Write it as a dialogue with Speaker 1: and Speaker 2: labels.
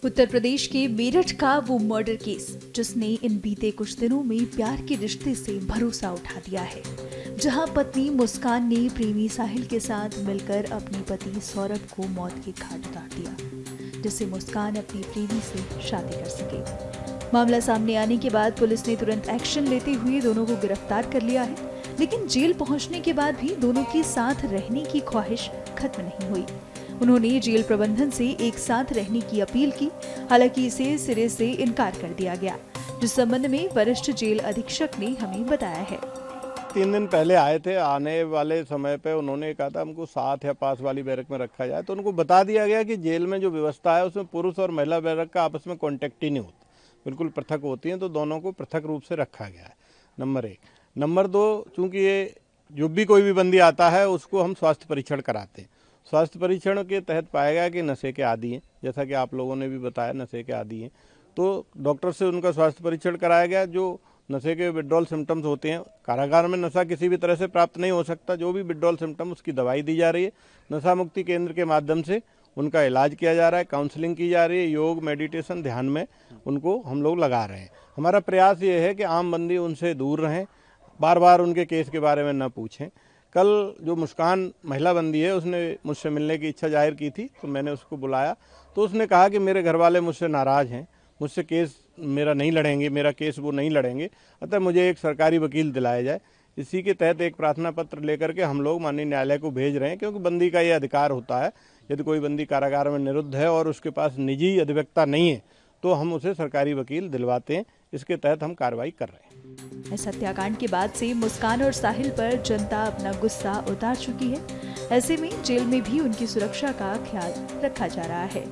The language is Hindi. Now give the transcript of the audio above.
Speaker 1: उत्तर प्रदेश के मेरठ का वो मर्डर केस जिसने इन बीते कुछ दिनों में प्यार के रिश्ते से भरोसा उठा दिया है, जहां पत्नी मुस्कान ने प्रेमी साहिल के साथ मिलकर अपने पति सौरभ को मौत के घाट उतार दिया, जिससे मुस्कान अपनी प्रेमी से शादी कर सके। मामला सामने आने के बाद पुलिस ने तुरंत एक्शन लेते हुए दोनों को गिरफ्तार कर लिया है, लेकिन जेल पहुंचने के बाद भी दोनों की साथ रहने की ख्वाहिश खत्म नहीं हुई। उन्होंने जेल प्रबंधन से एक साथ रहने की अपील की, हालांकि इसे सिरे से इनकार कर दिया गया, जिस संबंध में वरिष्ठ जेल अधीक्षक ने हमें बताया है।
Speaker 2: 3 दिन पहले आए थे, आने वाले समय पे उन्होंने कहा था हमको साथ या पास वाली बैरक में रखा जाए, तो उनको बता दिया गया कि जेल में जो व्यवस्था है उसमें पुरुष और महिला बैरक का आपस में कॉन्टेक्ट ही नहीं होता, बिल्कुल पृथक होती हैं, तो दोनों को पृथक रूप से रखा गया है। नंबर 1। नंबर 2, चूँकि ये जो भी कोई भी बंदी आता है उसको हम स्वास्थ्य परीक्षण कराते हैं। स्वास्थ्य परीक्षण के तहत पाया गया कि नशे के आदी हैं, जैसा कि आप लोगों ने भी बताया नशे के आदी हैं, तो डॉक्टर से उनका स्वास्थ्य परीक्षण कराया गया। जो नशे के विड्रॉल सिम्टम्स होते हैं, कारागार में नशा किसी भी तरह से प्राप्त नहीं हो सकता, जो भी विड्रॉल सिम्टम उसकी दवाई दी जा रही है। नशा मुक्ति केंद्र के माध्यम से उनका इलाज किया जा रहा है, काउंसलिंग की जा रही है, योग मेडिटेशन ध्यान में उनको हम लोग लगा रहे हैं। हमारा प्रयास ये है कि आम बंदी उनसे दूर रहें, बार बार उनके केस के बारे में न पूछें। कल जो मुस्कान महिला बंदी है उसने मुझसे मिलने की इच्छा जाहिर की थी, तो मैंने उसको बुलाया, तो उसने कहा कि मेरे घर वाले मुझसे नाराज़ हैं, मुझसे केस मेरा नहीं लड़ेंगे, मेरा केस वो नहीं लड़ेंगे, अतः मुझे एक सरकारी वकील दिलाया जाए। इसी के तहत एक प्रार्थना पत्र लेकर के हम लोग माननीय न्यायालय को भेज रहे हैं, क्योंकि बंदी का ये अधिकार होता है, यदि कोई बंदी कारागार में निरुद्ध है और उसके पास निजी अधिवक्ता नहीं है तो हम उसे सरकारी वकील दिलवाते हैं। इसके तहत हम कार्रवाई कर रहे हैं।
Speaker 1: इस हत्याकांड के बाद से मुस्कान और साहिल पर जनता अपना गुस्सा उतार चुकी है। ऐसे में जेल में भी उनकी सुरक्षा का ख्याल रखा जा रहा है।